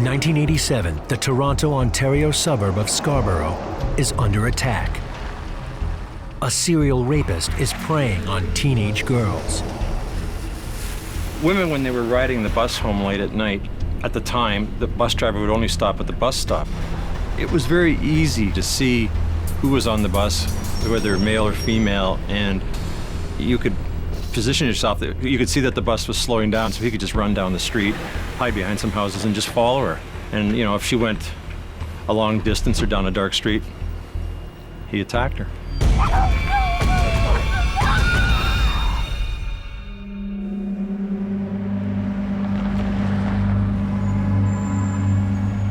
1987, the Toronto, Ontario suburb of Scarboro is under attack. A serial rapist is preying on teenage girls. Women, when they were riding the bus home late at night, at the time, the bus driver would only stop at the bus stop. It was very easy to see who was on the bus, whether male or female, and you could position yourself. You could see that the bus was slowing down, so he could just run down the street, hide behind some houses, and just follow her. And, you know, if she went a long distance or down a dark street, he attacked her.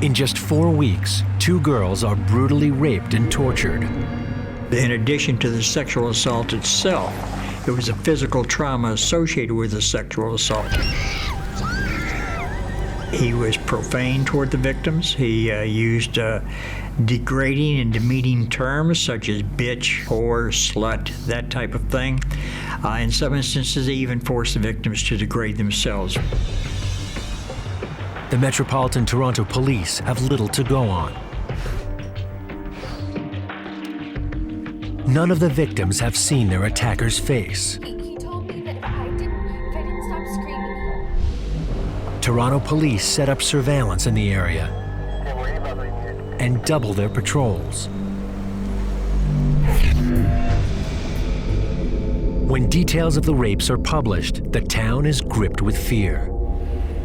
In just 4 weeks, 2 girls are brutally raped and tortured. In addition to the sexual assault itself, there was a physical trauma associated with the sexual assault. He was profane toward the victims. He used degrading and demeaning terms such as bitch, whore, slut, that type of thing. In some instances, he even forced the victims to degrade themselves. The Metropolitan Toronto Police have little to go on. None of the victims have seen their attacker's face. He told me that if I didn't stop screaming. Toronto police set up surveillance in the area and double their patrols. When details of the rapes are published, the town is gripped with fear.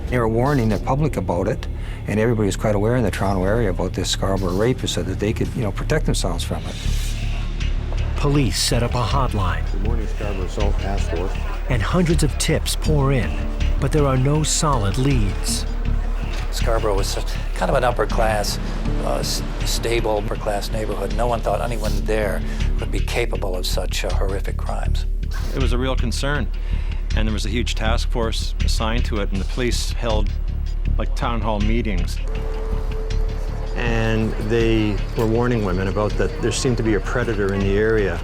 They were warning the public about it, and everybody was quite aware in the Toronto area about this Scarborough rapist so that they could, protect themselves from it. Police set up a hotline. Good morning, Scarborough Assault Task Force. And hundreds of tips pour in, but there are no solid leads. Scarborough was kind of an upper-class, stable, upper-class neighborhood. No one thought anyone there would be capable of such horrific crimes. It was a real concern, and there was a huge task force assigned to it, and the police held like town hall meetings. And they were warning women about that there seemed to be a predator in the area.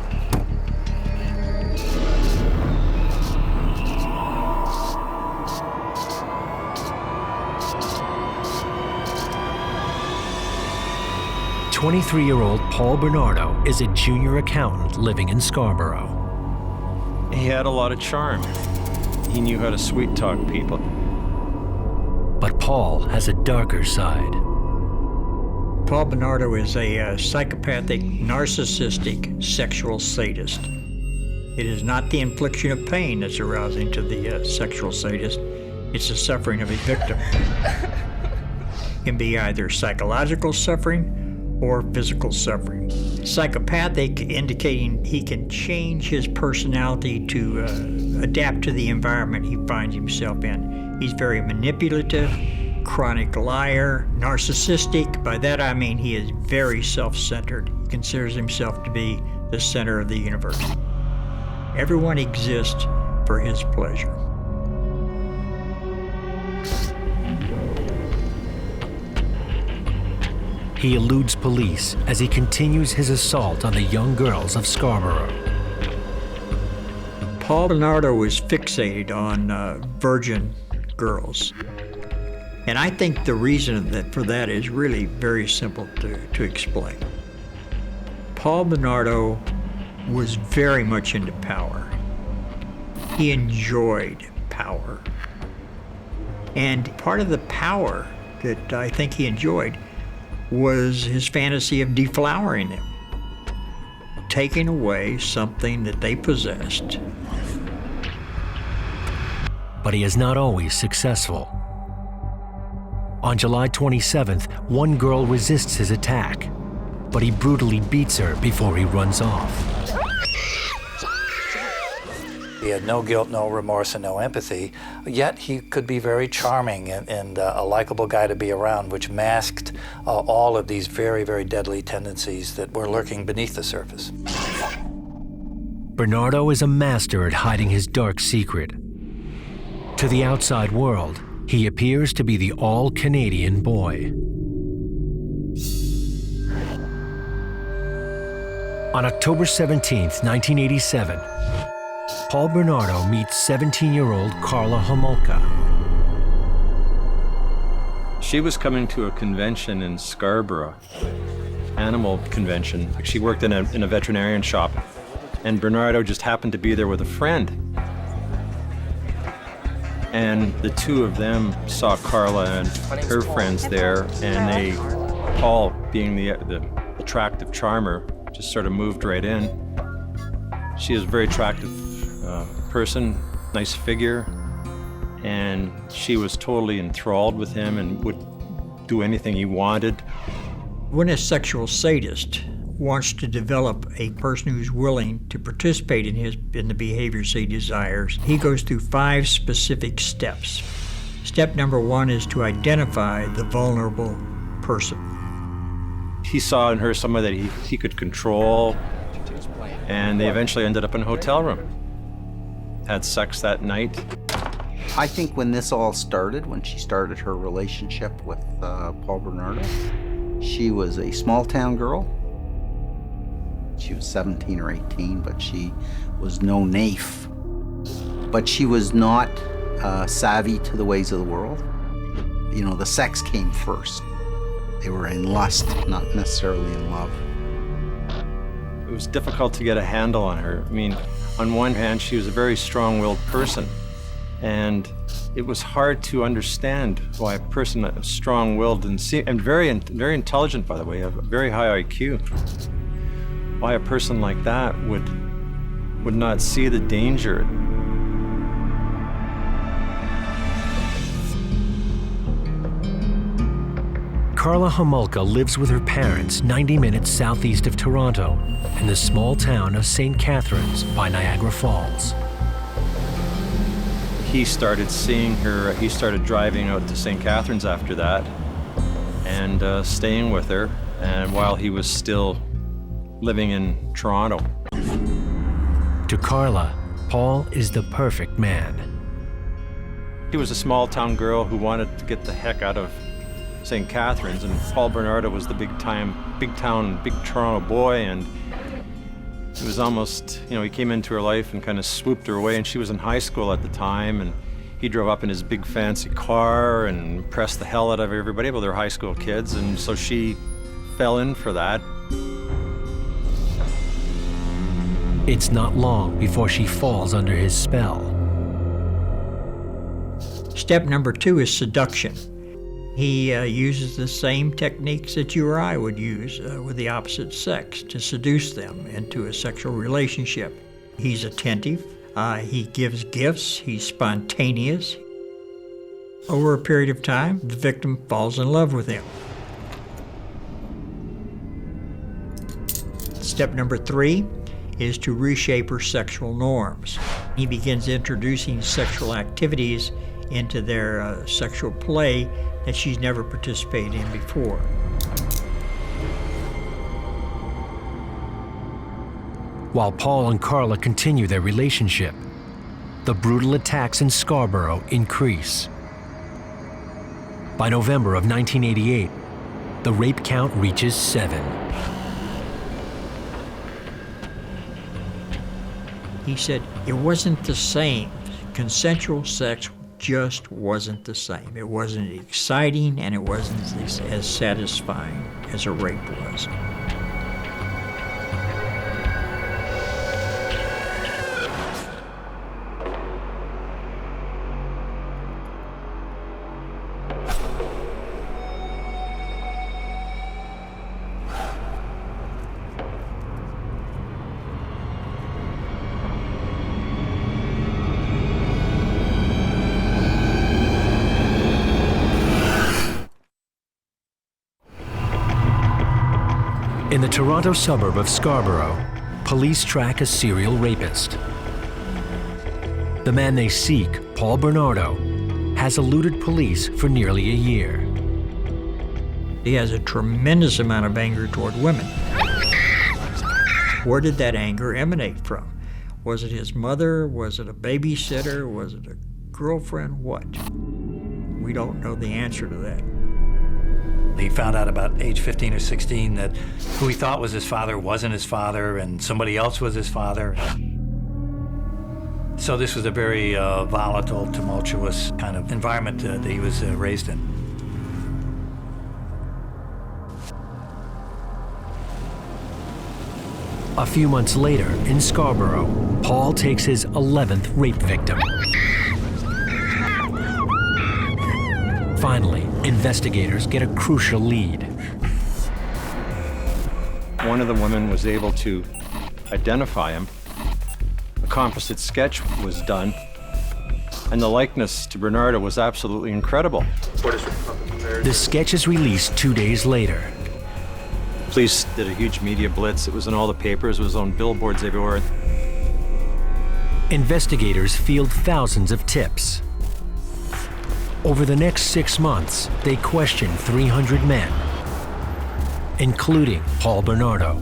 "23-year-old Paul Bernardo is a junior accountant living in Scarborough. He had a lot of charm. He knew how to sweet-talk people. But Paul has a darker side. Paul Bernardo is a psychopathic, narcissistic, sexual sadist. It is not the infliction of pain that's arousing to the sexual sadist. It's the suffering of a victim. It can be either psychological suffering or physical suffering. Psychopathic, indicating he can change his personality to adapt to the environment he finds himself in. He's very manipulative, chronic liar, narcissistic. By that I mean he is very self-centered. He considers himself to be the center of the universe. Everyone exists for his pleasure. He eludes police as he continues his assault on the young girls of Scarborough. Paul Bernardo was fixated on virgin girls. And I think the reason for that is really very simple to explain. Paul Bernardo was very much into power. He enjoyed power. And part of the power that I think he enjoyed was his fantasy of deflowering them, taking away something that they possessed. But he is not always successful. On July 27th, one girl resists his attack, but he brutally beats her before he runs off. He had no guilt, no remorse, and no empathy, yet he could be very charming and a likable guy to be around, which masked all of these very, very deadly tendencies that were lurking beneath the surface. Bernardo is a master at hiding his dark secret. To the outside world, he appears to be the all-Canadian boy. On October 17th, 1987, Paul Bernardo meets 17-year-old Carla Homolka. She was coming to a convention in Scarboro, animal convention. She worked in a veterinarian shop, and Bernardo just happened to be there with a friend. And the two of them saw Carla and her friends there, and they, Paul, being the attractive charmer, just sort of moved right in. She is a very attractive person, nice figure, and she was totally enthralled with him and would do anything he wanted. When a sexual sadist wants to develop a person who's willing to participate in the behaviors he desires, he goes through 5 specific steps. Step number 1 is to identify the vulnerable person. He saw in her somebody that he could control, and they eventually ended up in a hotel room. Had sex that night. I think when this all started, when she started her relationship with Paul Bernardo, she was a small town girl. She was 17 or 18, but she was no naif. But she was not savvy to the ways of the world. You know, the sex came first. They were in lust, not necessarily in love. It was difficult to get a handle on her. I mean, on one hand, she was a very strong-willed person, and it was hard to understand why a person that was strong-willed and very intelligent, by the way, a very high IQ, why a person like that would not see the danger. Carla Homolka lives with her parents 90 minutes southeast of Toronto in the small town of St. Catharines by Niagara Falls. He started seeing her, he started driving out to St. Catharines after that and staying with her, and while he was still living in Toronto. To Carla, Paul is the perfect man. He was a small town girl who wanted to get the heck out of St. Catharines, and Paul Bernardo was the big Toronto boy, and it was almost, you know, he came into her life and kind of swooped her away, and she was in high school at the time, and he drove up in his big fancy car and impressed the hell out of everybody. Well, they're high school kids, and so she fell in for that. It's not long before she falls under his spell. Step number 2 is seduction. He uses the same techniques that you or I would use with the opposite sex to seduce them into a sexual relationship. He's attentive, he gives gifts, he's spontaneous. Over a period of time, the victim falls in love with him. Step number 3 is to reshape her sexual norms. He begins introducing sexual activities into their sexual play that she's never participated in before. While Paul and Carla continue their relationship, the brutal attacks in Scarboro increase. By November of 1988, the rape count reaches 7. He said it wasn't the same. Consensual sex just wasn't the same. It wasn't exciting, and it wasn't as satisfying as a rape was. In the Toronto suburb of Scarboro, police track a serial rapist. The man they seek, Paul Bernardo, has eluded police for nearly a year. He has a tremendous amount of anger toward women. Where did that anger emanate from? Was it his mother? Was it a babysitter? Was it a girlfriend? What? We don't know the answer to that. He found out about age 15 or 16 that who he thought was his father wasn't his father, and somebody else was his father. So this was a very volatile, tumultuous kind of environment that he was raised in. A few months later, in Scarboro, Paul takes his 11th rape victim. Finally, investigators get a crucial lead. One of the women was able to identify him. A composite sketch was done, and the likeness to Bernardo was absolutely incredible. The sketch is released 2 days later. Police did a huge media blitz. It was in all the papers. It was on billboards everywhere. Investigators field thousands of tips. Over the next 6 months, they question 300 men, including Paul Bernardo.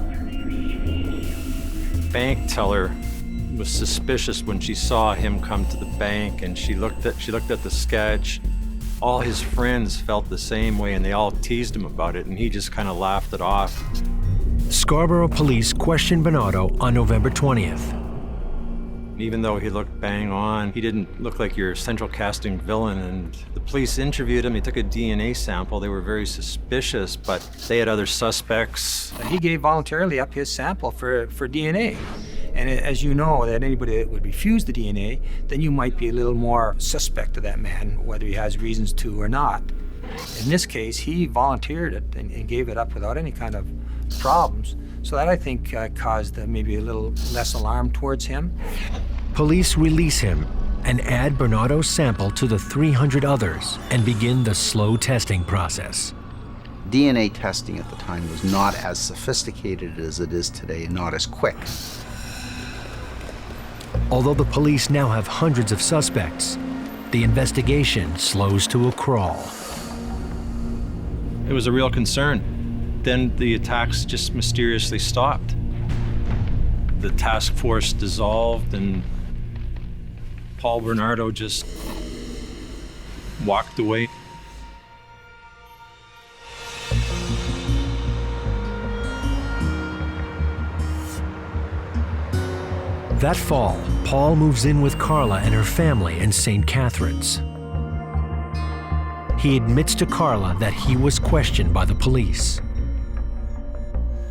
Bank teller was suspicious when she saw him come to the bank, and she looked at the sketch. All his friends felt the same way, and they all teased him about it, and he just kind of laughed it off. Scarborough police questioned Bernardo on November 20th. Even though he looked bang on, he didn't look like your central casting villain, and the police interviewed him. He took a DNA sample. They were very suspicious, but they had other suspects. He gave voluntarily up his sample for DNA. And as you know, that anybody that would refuse the DNA, then you might be a little more suspect of that man, whether he has reasons to or not. In this case, he volunteered it and gave it up without any kind of problems. So that, I think, caused maybe a little less alarm towards him. Police release him and add Bernardo's sample to the 300 others and begin the slow testing process. DNA testing at the time was not as sophisticated as it is today and not as quick. Although the police now have hundreds of suspects, the investigation slows to a crawl. It was a real concern. Then the attacks just mysteriously stopped. The task force dissolved, and Paul Bernardo just walked away. That fall, Paul moves in with Carla and her family in St. Catharines. He admits to Carla that he was questioned by the police.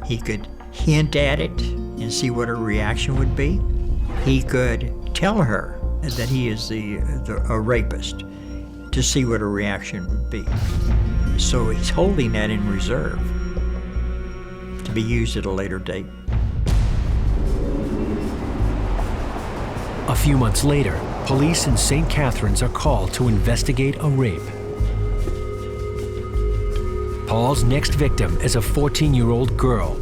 He could hint at it and see what her reaction would be. He could tell her that he is a rapist to see what her reaction would be. So he's holding that in reserve to be used at a later date. A few months later, police in St. Catharines are called to investigate a rape. Paul's next victim is a 14-year-old girl,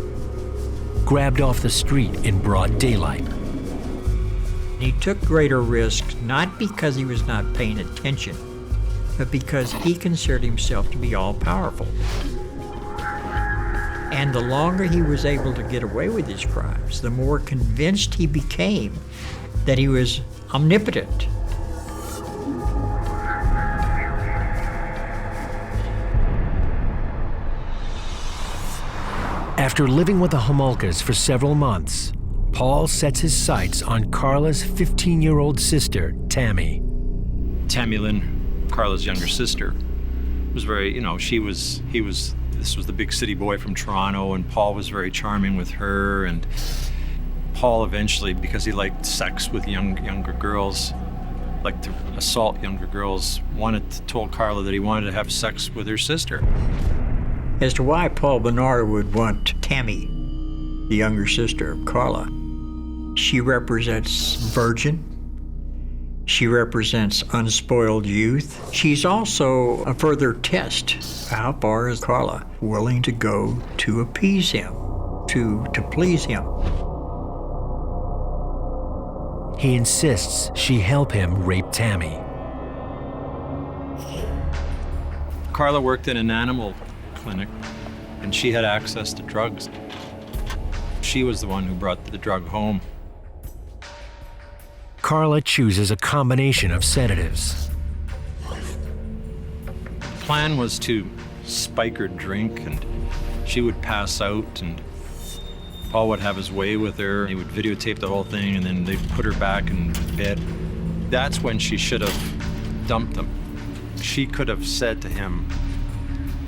grabbed off the street in broad daylight. He took greater risks not because he was not paying attention, but because he considered himself to be all-powerful. And the longer he was able to get away with his crimes, the more convinced he became that he was omnipotent. After living with the Homolkas for several months, Paul sets his sights on Carla's 15-year-old sister, Tammy. Tammy Lynn, Carla's younger sister, was very, this was the big city boy from Toronto, and Paul was very charming with her, and Paul eventually, because he liked sex with younger girls, liked to assault younger girls, told Carla that he wanted to have sex with her sister. As to why Paul Bernardo would want Tammy, the younger sister of Carla, she represents virgin. She represents unspoiled youth. She's also a further test. How far is Carla willing to go to appease him, to please him? He insists she help him rape Tammy. Carla worked in an animal clinic, and she had access to drugs. She was the one who brought the drug home. Carla chooses a combination of sedatives. The plan was to spike her drink, and she would pass out, and Paul would have his way with her. He would videotape the whole thing, and then they'd put her back in bed. That's when she should have dumped him. She could have said to him,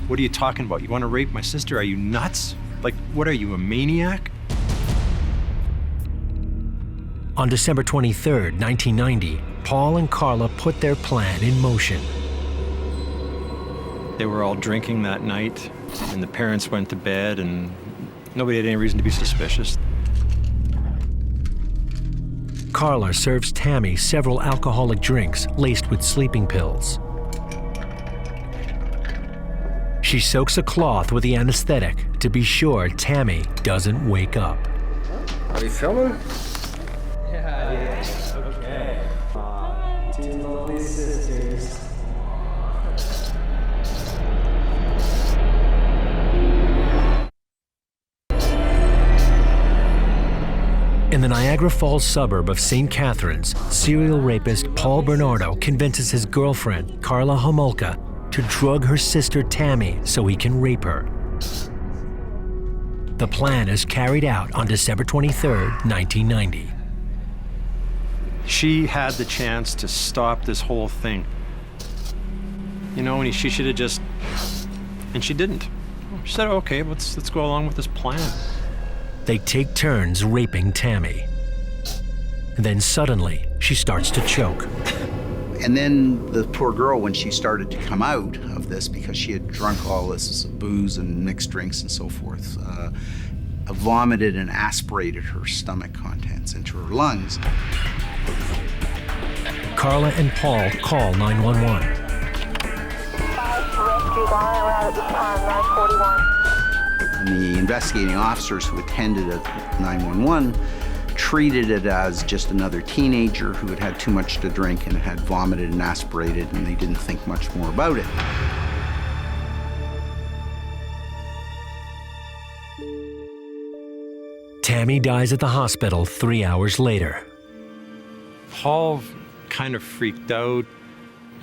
"What are you talking about? You want to rape my sister? Are you nuts? Like, what are you, a maniac?" On December 23, 1990, Paul and Carla put their plan in motion. They were all drinking that night, and the parents went to bed, and nobody had any reason to be suspicious. Carla serves Tammy several alcoholic drinks laced with sleeping pills. She soaks a cloth with the anesthetic to be sure Tammy doesn't wake up. Are you filming? Yeah. Okay. Two lovely sisters. In the Niagara Falls suburb of St. Catharines, serial rapist Paul Bernardo convinces his girlfriend, Carla Homolka, to drug her sister Tammy so he can rape her. The plan is carried out on December 23, 1990. She had the chance to stop this whole thing. You know, and she should have just, and she didn't. She said, okay, let's go along with this plan. They take turns raping Tammy. Then suddenly, she starts to choke. And then the poor girl, when she started to come out of this, because she had drunk all this booze and mixed drinks and so forth, vomited and aspirated her stomach contents into her lungs. Carla and Paul call 911. Rescue's on and around at this time, 941. And the investigating officers who attended at 911 treated it as just another teenager who had had too much to drink and had vomited and aspirated, and they didn't think much more about it. Tammy dies at the hospital 3 hours later. Paul kind of freaked out.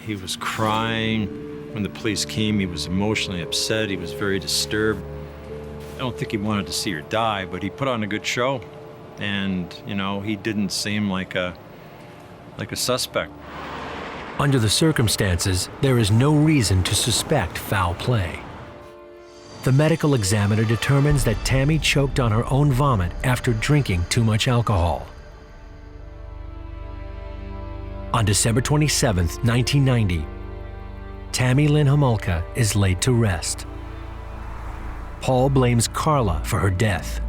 He was crying. When the police came, he was emotionally upset. He was very disturbed. I don't think he wanted to see her die, but he put on a good show. And, you know, he didn't seem like a suspect. Under the circumstances, there is no reason to suspect foul play. The medical examiner determines that Tammy choked on her own vomit after drinking too much alcohol. On December 27, 1990, Tammy Lynn Homolka is laid to rest. Paul blames Carla for her death.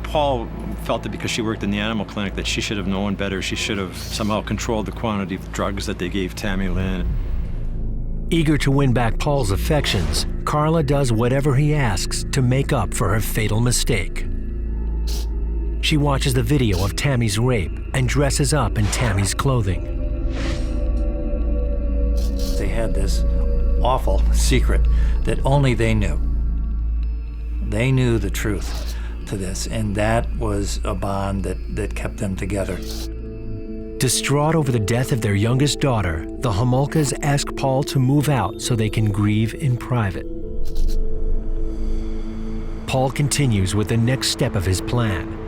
Paul felt that because she worked in the animal clinic that she should have known better. She should have somehow controlled the quantity of drugs that they gave Tammy Lynn. Eager to win back Paul's affections, Carla does whatever he asks to make up for her fatal mistake. She watches the video of Tammy's rape and dresses up in Tammy's clothing. They had this awful secret that only they knew. They knew the truth to this, and that was a bond that kept them together. Distraught over the death of their youngest daughter, the Homolkas ask Paul to move out so they can grieve in private. Paul continues with the next step of his plan.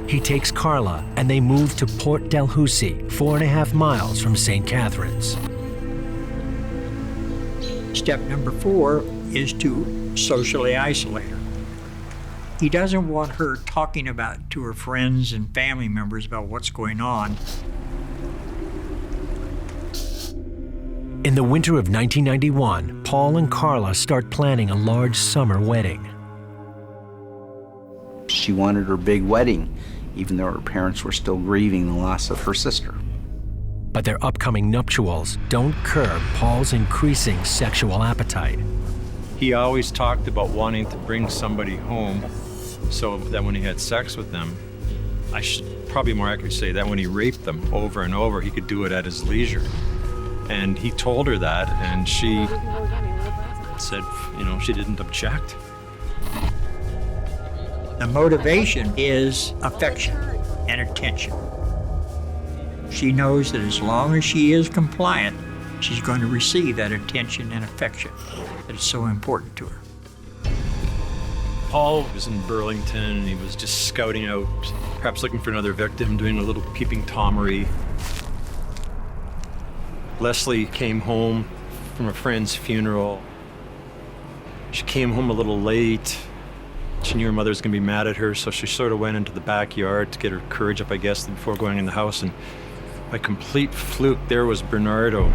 He takes Carla and they move to Port 𝙩𝙬𝙧, 4.5 miles from St. Catharines. Step number 4 is to socially isolate her. He doesn't want her talking to her friends and family members about what's going on. In the winter of 1991, Paul and Carla start planning a large summer wedding. She wanted her big wedding, even though her parents were still grieving the loss of her sister. But their upcoming nuptials don't curb Paul's increasing sexual appetite. He always talked about wanting to bring somebody home so that when he had sex with them, I should probably more accurately say that when he raped them over and over, he could do it at his leisure. And he told her that, and she said, you know, she didn't object. The motivation is affection and attention. She knows that as long as she is compliant, she's going to receive that attention and affection that is so important to her. Paul was in Burlington, and he was just scouting out, perhaps looking for another victim, doing a little peeping Tomery. Leslie came home from a friend's funeral. She came home a little late. She knew her mother was going to be mad at her, so she sort of went into the backyard to get her courage up, I guess, before going in the house. And by complete fluke, there was Bernardo.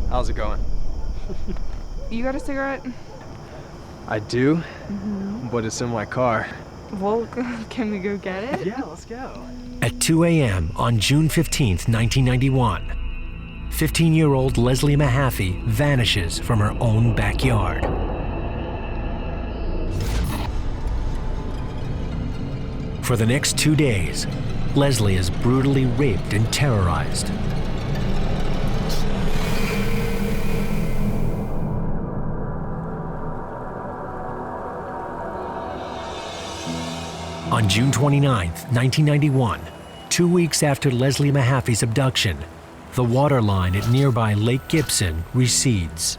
How's it going? You got a cigarette? I do, but it's in my car. Well, can we go get it? Yeah, let's go. At 2 a.m. on June 15th, 1991, 15-year-old Leslie Mahaffy vanishes from her own backyard. For the next 2 days, Leslie is brutally raped and terrorized. On June 29, 1991, 2 weeks after Leslie Mahaffy's abduction, the water line at nearby Lake Gibson recedes.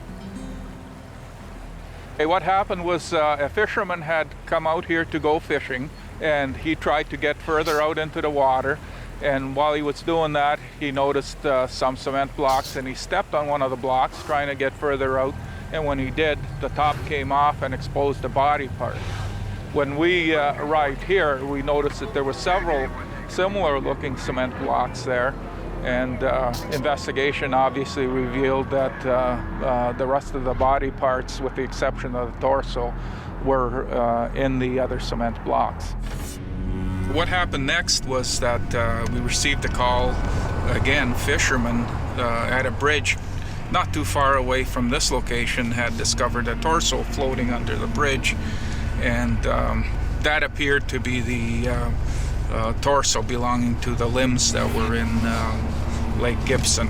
Hey, what happened was a fisherman had come out here to go fishing, and he tried to get further out into the water. And while he was doing that, he noticed some cement blocks, and he stepped on one of the blocks trying to get further out. And when he did, the top came off and exposed the body part. When we arrived here, we noticed that there were several similar-looking cement blocks there, and investigation obviously revealed that the rest of the body parts, with the exception of the torso, were in the other cement blocks. What happened next was that we received a call, again, fishermen at a bridge not too far away from this location had discovered a torso floating under the bridge. And that appeared to be the torso belonging to the limbs that were in Lake Gibson.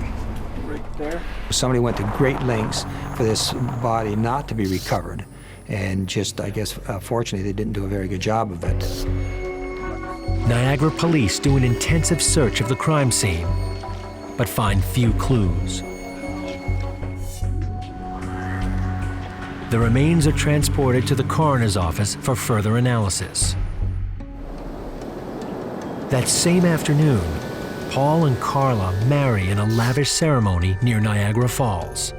Right there. Somebody went to great lengths for this body not to be recovered. And just, I guess, fortunately, they didn't do a very good job of it. Niagara police do an intensive search of the crime scene, but find few clues. The remains are transported to the coroner's office for further analysis. That same afternoon, Paul and Carla marry in a lavish ceremony near Niagara Falls.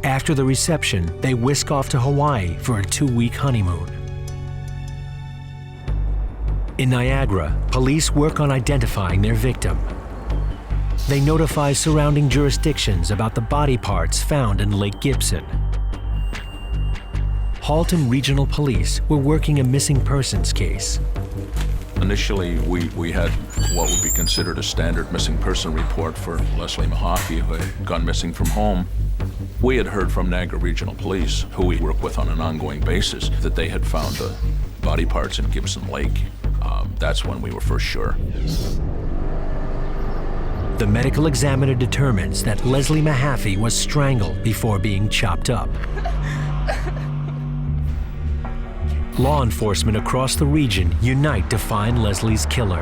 After the reception, they whisk off to Hawaii for a 2-week honeymoon. In Niagara, police work on identifying their victim. They notify surrounding jurisdictions about the body parts found in Lake Gibson. Halton Regional Police were working a missing persons case. Initially, we had what would be considered a standard missing person report for Leslie Mahaffy, who had gone missing from home. We had heard from Niagara Regional Police, who we work with on an ongoing basis, that they had found the body parts in Gibson Lake. That's when we were first sure. The medical examiner determines that Leslie Mahaffy was strangled before being chopped up. Law enforcement across the region unite to find Leslie's killer.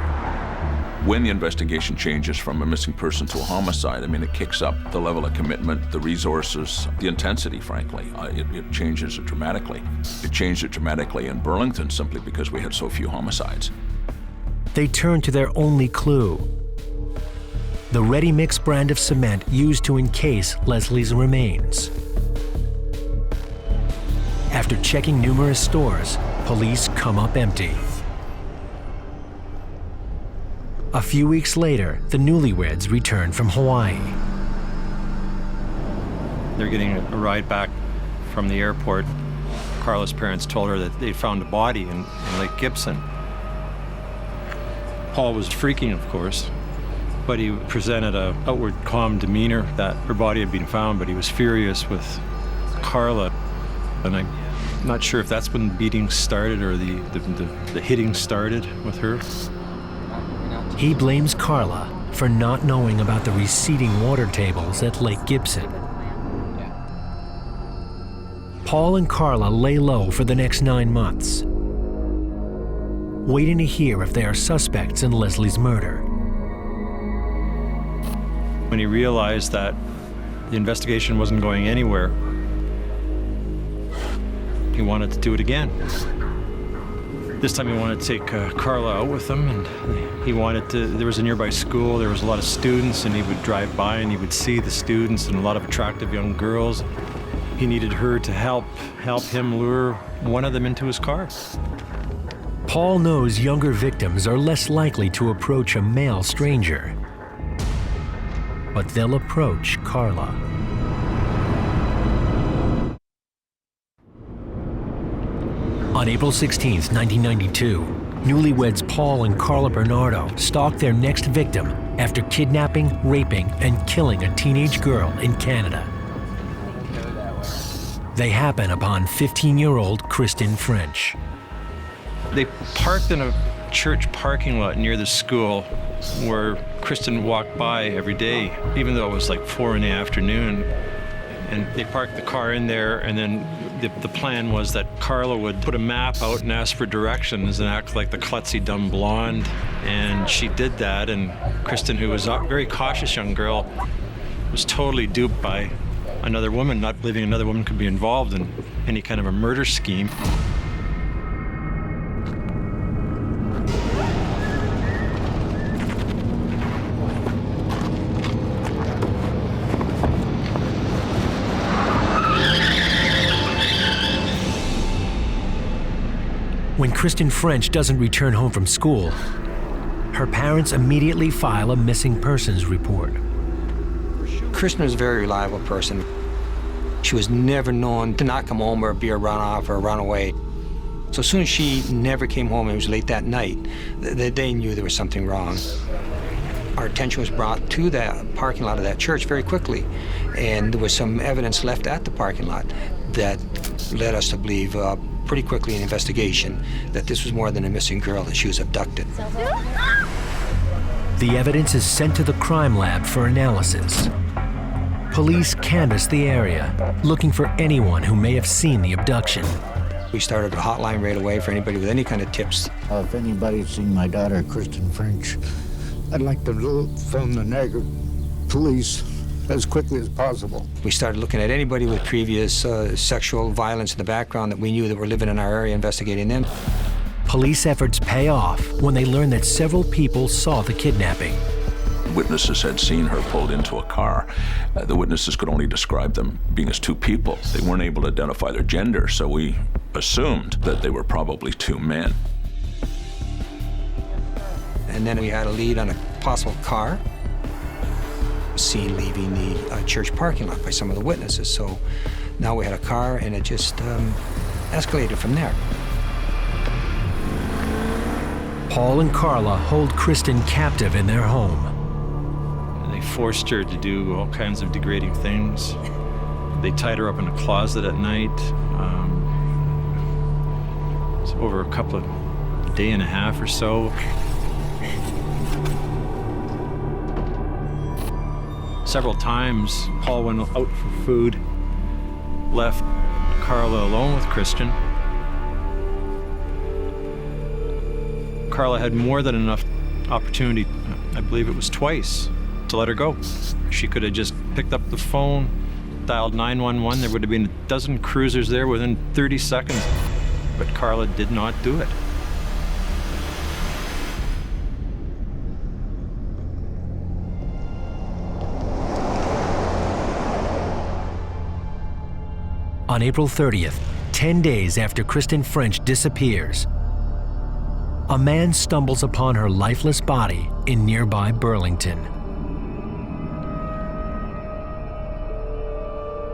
When the investigation changes from a missing person to a homicide, I mean, it kicks up the level of commitment, the resources, the intensity, frankly. It changes it dramatically. It changed it dramatically in Burlington simply because we had so few homicides. They turn to their only clue: the ready-mix brand of cement used to encase Leslie's remains. After checking numerous stores, police come up empty. A few weeks later, the newlyweds return from Hawaii. They're getting a ride back from the airport. Carla's parents told her that they found a body in Lake Gibson. Paul was freaking, of course, but he presented an outward calm demeanor that her body had been found, but he was furious with Carla. And I'm not sure if that's when the beating started or the hitting started with her. He blames Carla for not knowing about the receding water tables at Lake Gibson. Paul and Carla lay low for the next 9 months, waiting to hear if they are suspects in Leslie's murder. When he realized that the investigation wasn't going anywhere, he wanted to do it again. This time he wanted to take Carla out with him, and there was a nearby school, there was a lot of students, and he would drive by and he would see the students and a lot of attractive young girls. He needed her to help him lure one of them into his car. Paul knows younger victims are less likely to approach a male stranger, but they'll approach Carla. On April 16, 1992, newlyweds Paul and Carla Bernardo stalked their next victim after kidnapping, raping, and killing a teenage girl in Canada. They happen upon 15-year-old Kristen French. They parked in a church parking lot near the school where Kristen walked by every day, even though it was like 4 in the afternoon. And they parked the car in there, and then the plan was that Carla would put a map out and ask for directions and act like the klutzy dumb blonde. And she did that, and Kristen, who was a very cautious young girl, was totally duped by another woman, not believing another woman could be involved in any kind of a murder scheme. When Kristen French doesn't return home from school, her parents immediately file a missing persons report. Kristen was a very reliable person. She was never known to not come home or be a runoff or a runaway. So as soon as she never came home, it was late that night, they knew there was something wrong. Our attention was brought to that parking lot of that church very quickly, and there was some evidence left at the parking lot that led us to believe pretty quickly in investigation that this was more than a missing girl, that she was abducted. The evidence is sent to the crime lab for analysis. Police canvass the area, looking for anyone who may have seen the abduction. We started a hotline right away for anybody with any kind of tips. If anybody's seen my daughter, Kristen French, I'd like to phone the Niagara police as quickly as possible. We started looking at anybody with previous sexual violence in the background that we knew that were living in our area, investigating them. Police efforts pay off when they learn that several people saw the kidnapping. Witnesses had seen her pulled into a car. The witnesses could only describe them being as two people. They weren't able to identify their gender, so we assumed that they were probably two men. And then we had a lead on a possible car seen leaving the church parking lot by some of the witnesses. So now we had a car, and it just escalated from there. Paul and Carla hold Kristen captive in their home. They forced her to do all kinds of degrading things. They tied her up in a closet at night. It's over a day and a half or so. Several times, Paul went out for food, left Carla alone with Kristen. Carla had more than enough opportunity, I believe it was twice, to let her go. She could have just picked up the phone, dialed 911. There would have been a dozen cruisers there within 30 seconds, but Carla did not do it. On April 30th, 10 days after Kristen French disappears, a man stumbles upon her lifeless body in nearby Burlington.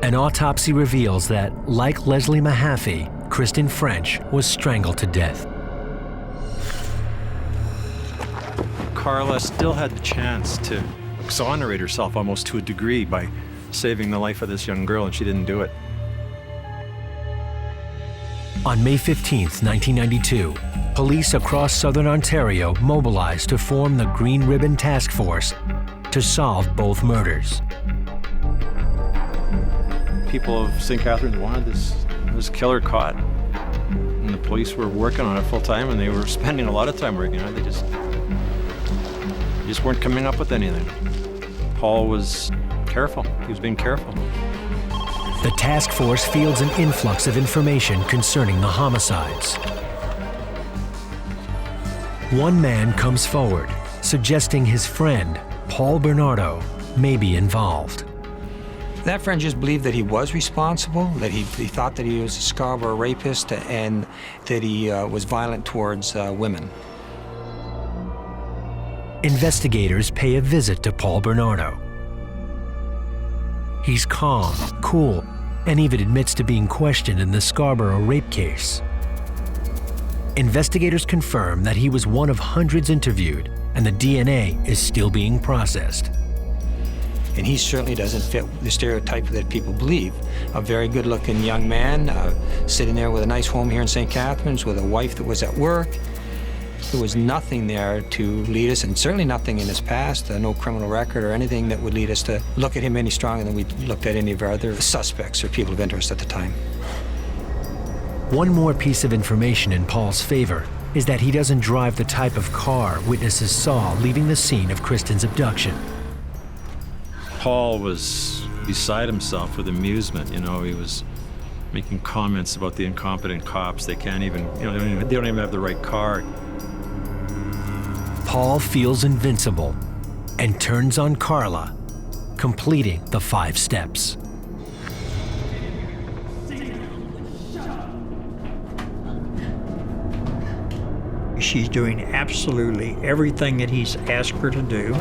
An autopsy reveals that, like Leslie Mahaffy, Kristen French was strangled to death. Carla still had the chance to exonerate herself almost to a degree by saving the life of this young girl, and she didn't do it. On May 15th, 1992, police across southern Ontario mobilized to form the Green Ribbon Task Force to solve both murders. People of St. Catharines wanted this killer caught, and the police were working on it full time, and they were spending a lot of time working on it. They just weren't coming up with anything. Paul was careful. He was being careful. the task force fields an influx of information concerning the homicides. One man comes forward, suggesting his friend, Paul Bernardo, may be involved. That friend just believed that he was responsible, that he thought that he was a Scarborough rapist, and that he was violent towards women. Investigators pay a visit to Paul Bernardo. He's calm, cool, and even admits to being questioned in the Scarborough rape case. Investigators confirm that he was one of hundreds interviewed, and the DNA is still being processed. And he certainly doesn't fit the stereotype that people believe. A very good-looking young man, sitting there with a nice home here in St. Catharines, with a wife that was at work. There was nothing there to lead us, and certainly nothing in his past, no criminal record or anything that would lead us to look at him any stronger than we looked at any of our other suspects or people of interest at the time. One more piece of information in Paul's favor is that he doesn't drive the type of car witnesses saw leaving the scene of Kristen's abduction. Paul was beside himself with amusement. You know, he was making comments about the incompetent cops. They can't even, you know, they don't even have the right car. Paul feels invincible and turns on Carla, completing the 5 steps. She's doing absolutely everything that he's asked her to do.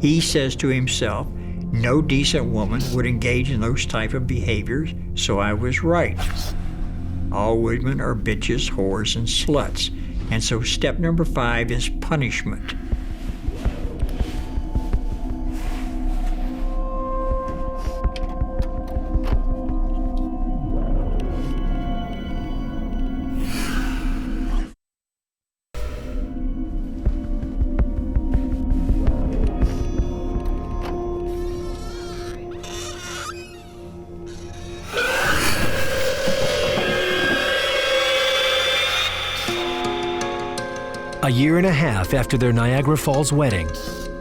He says to himself, no decent woman would engage in those type of behaviors, so I was right. All women are bitches, whores, and sluts. And so step number 5 is punishment. A year and a half after their Niagara Falls wedding,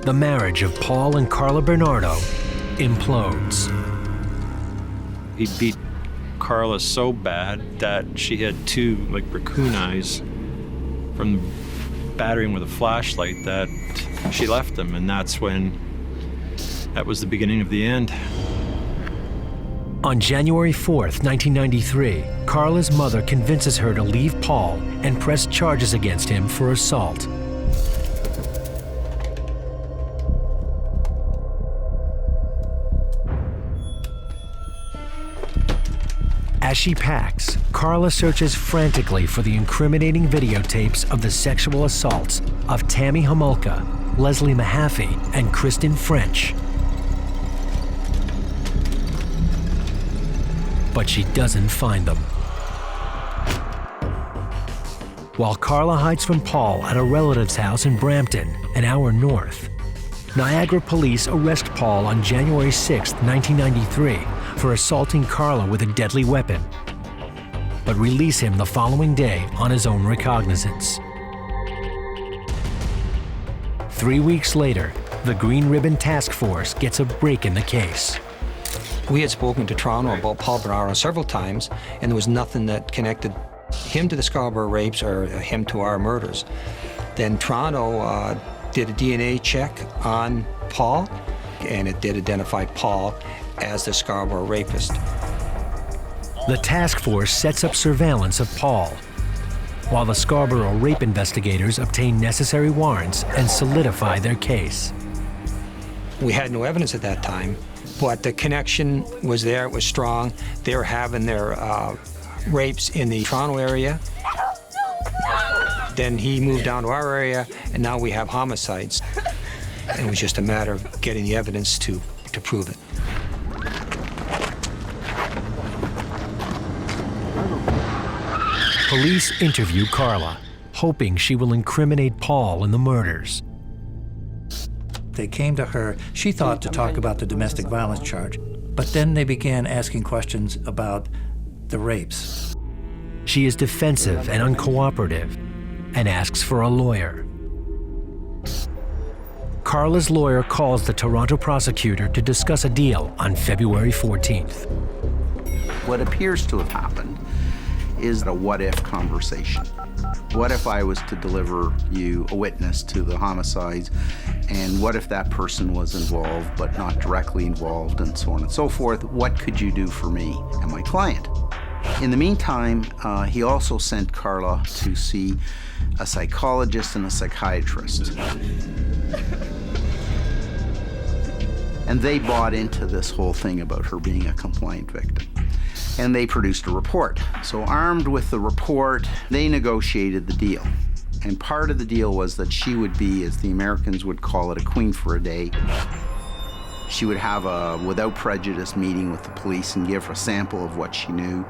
the marriage of Paul and Carla Bernardo implodes. He beat Carla so bad that she had 2 like raccoon eyes from battering with a flashlight that she left him, and that was the beginning of the end. On January 4th, 1993, Carla's mother convinces her to leave Paul and press charges against him for assault. As she packs, Carla searches frantically for the incriminating videotapes of the sexual assaults of Tammy Homolka, Leslie Mahaffy, and Kristen French. But she doesn't find them. While Carla hides from Paul at a relative's house in Brampton, an hour north, Niagara police arrest Paul on January 6, 1993, for assaulting Carla with a deadly weapon, but release him the following day on his own recognizance. 3 weeks later, the Green Ribbon Task Force gets a break in the case. We had spoken to Toronto about Paul Bernardo several times, and there was nothing that connected him to the Scarborough rapes or him to our murders. Then Toronto did a DNA check on Paul, and it did identify Paul as the Scarborough rapist. The task force sets up surveillance of Paul, while the Scarborough rape investigators obtain necessary warrants and solidify their case. We had no evidence at that time, but the connection was there, it was strong. They were having their rapes in the Toronto area. Then he moved down to our area, and now we have homicides. And it was just a matter of getting the evidence to prove it. Police interview Carla, hoping she will incriminate Paul in the murders. They came to her, she thought, to talk about the domestic violence charge, but then they began asking questions about the rapes. She is defensive and uncooperative and asks for a lawyer. Carla's lawyer calls the Toronto prosecutor to discuss a deal on February 14th. What appears to have happened is a what-if conversation. What if I was to deliver you a witness to the homicides, and what if that person was involved but not directly involved, and so on and so forth? What could you do for me and my client? In the meantime, he also sent Carla to see a psychologist and a psychiatrist. And they bought into this whole thing about her being a compliant victim. And they produced a report. So armed with the report, they negotiated the deal. And part of the deal was that she would be, as the Americans would call it, a queen for a day. She would have a without prejudice meeting with the police and give her a sample of what she knew.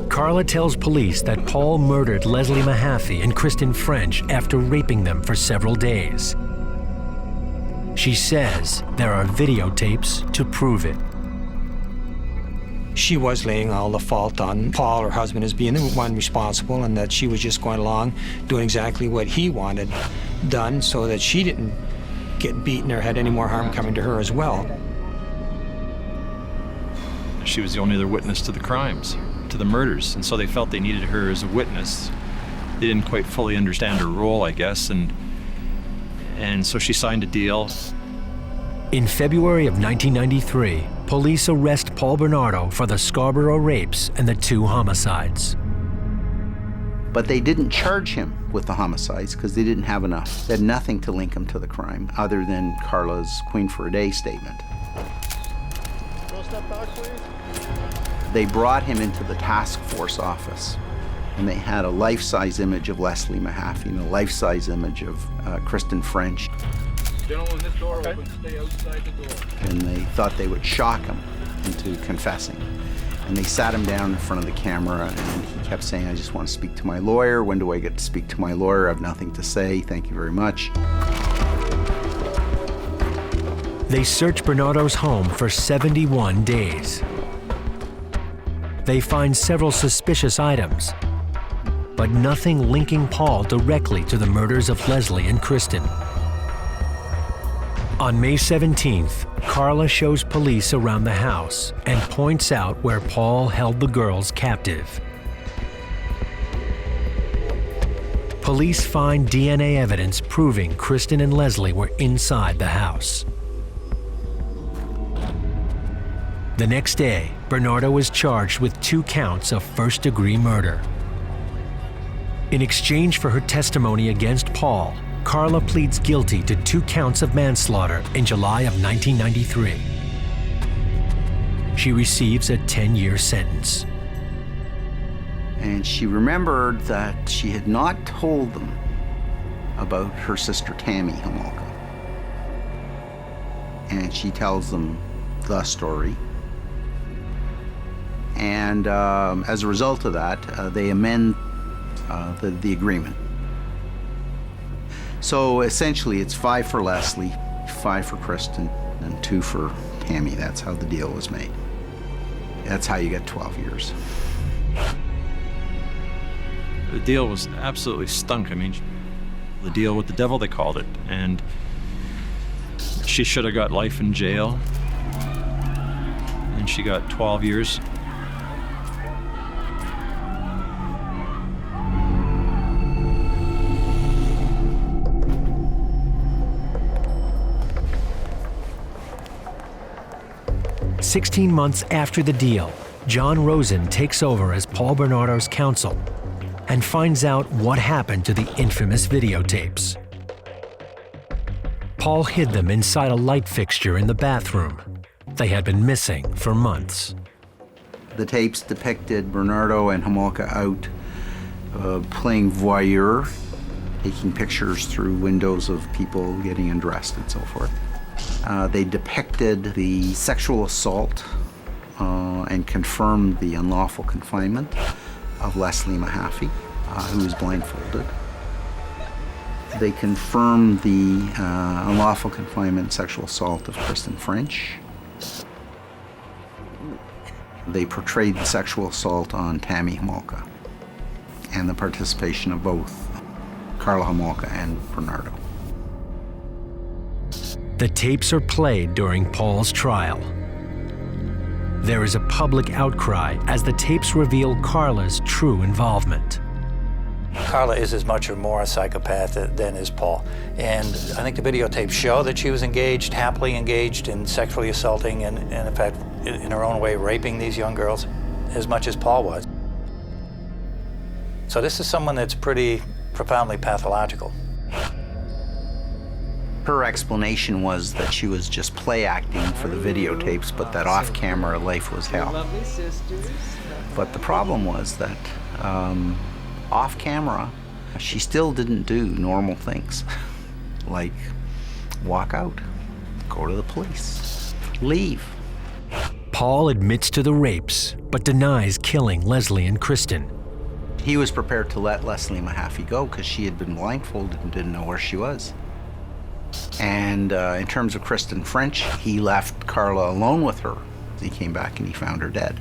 Carla tells police that Paul murdered Leslie Mahaffy and Kristen French after raping them for several days. She says there are videotapes to prove it. She was laying all the fault on Paul, her husband, as being the one responsible, and that she was just going along doing exactly what he wanted done so that she didn't get beaten or had any more harm coming to her as well. She was the only other witness to the crimes, to the murders, and so they felt they needed her as a witness. They didn't quite fully understand her role, I guess, and so she signed a deal. In February of 1993, police arrest Paul Bernardo for the Scarboro rapes and the 2 homicides. But they didn't charge him with the homicides because they didn't have enough. They had nothing to link him to the crime other than Carla's Queen for a Day statement. Go step back, please. They brought him into the task force office, and they had a life-size image of Leslie Mahaffy and a life-size image of Kristen French. Gentlemen, this door open. Stay outside the door. And they thought they would shock him into confessing. And they sat him down in front of the camera, and he kept saying, I just want to speak to my lawyer. When do I get to speak to my lawyer? I have nothing to say. Thank you very much. They search Bernardo's home for 71 days. They find several suspicious items, but nothing linking Paul directly to the murders of Leslie and Kristen. On May 17th, Carla shows police around the house and points out where Paul held the girls captive. Police find DNA evidence proving Kristen and Leslie were inside the house. The next day, Bernardo was charged with 2 counts of first-degree murder. In exchange for her testimony against Paul, Carla pleads guilty to 2 counts of manslaughter in July of 1993. She receives a 10-year sentence. And she remembered that she had not told them about her sister Tammy Homolka. And she tells them the story. And as a result of that, they amend the agreement. So essentially, it's 5 for Leslie, 5 for Kristen, and 2 for Tammy. That's how the deal was made. That's how you get 12 years. The deal was absolutely stunk. I mean, the deal with the devil, they called it. And she should have got life in jail. And she got 12 years. "16 months after the deal, John Rosen takes over as Paul Bernardo's counsel and finds out what happened to the infamous videotapes. Paul hid them inside a light fixture in the bathroom. They had been missing for months. The tapes depicted Bernardo and Homolka out playing voyeur, taking pictures through windows of people getting undressed and so forth. They depicted the sexual assault and confirmed the unlawful confinement of Leslie Mahaffy, who was blindfolded. They confirmed the unlawful confinement and sexual assault of Kristen French. They portrayed the sexual assault on Tammy Homolka and the participation of both Carla Homolka and Bernardo. The tapes are played during Paul's trial. There is a public outcry as the tapes reveal Carla's true involvement. Carla is as much or more a psychopath than is Paul. And I think the videotapes show that she was engaged, happily engaged in sexually assaulting and in fact, in her own way, raping these young girls as much as Paul was. So this is someone that's pretty profoundly pathological. Her explanation was that she was just play acting for the videotapes, but that off-camera life was hell. But the problem was that off-camera, she still didn't do normal things, like walk out, go to the police, leave. Paul admits to the rapes, but denies killing Leslie and Kristen. He was prepared to let Leslie Mahaffy go because she had been blindfolded and didn't know where she was. And in terms of Kristen French, he left Carla alone with her. He came back and he found her dead.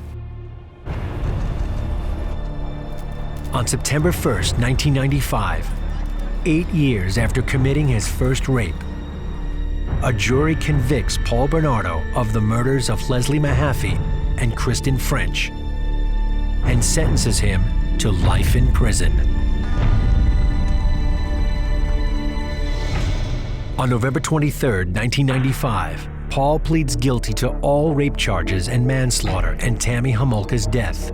On September 1st, 1995, 8 years after committing his first rape, a jury convicts Paul Bernardo of the murders of Leslie Mahaffy and Kristen French and sentences him to life in prison. On November 23, 1995, Paul pleads guilty to all rape charges and manslaughter and Tammy Homolka's death.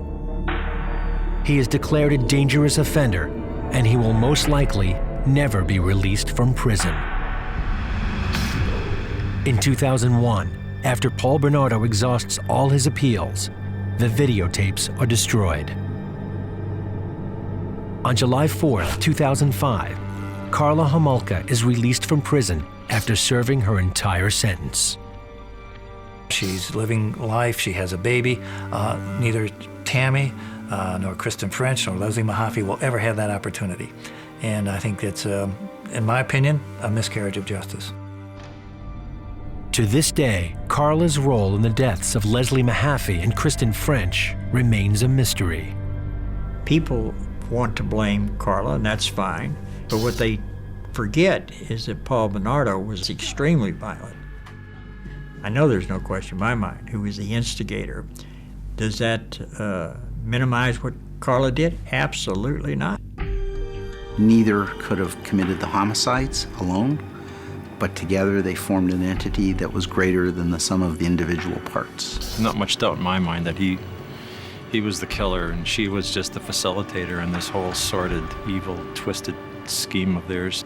He is declared a dangerous offender, and he will most likely never be released from prison. In 2001, after Paul Bernardo exhausts all his appeals, the videotapes are destroyed. On July 4, 2005, Carla Homolka is released from prison after serving her entire sentence. She's living life, she has a baby. Neither Tammy nor Kristen French nor Leslie Mahaffy will ever have that opportunity. And I think it's, in my opinion, a miscarriage of justice. To this day, Carla's role in the deaths of Leslie Mahaffy and Kristen French remains a mystery. People want to blame Carla, and that's fine. But what they forget is that Paul Bernardo was extremely violent. I know there's no question in my mind who was the instigator. Does that minimize what Carla did? Absolutely not. Neither could have committed the homicides alone, but together they formed an entity that was greater than the sum of the individual parts. Not much doubt in my mind that he was the killer and she was just the facilitator in this whole sordid, evil, twisted scheme of theirs.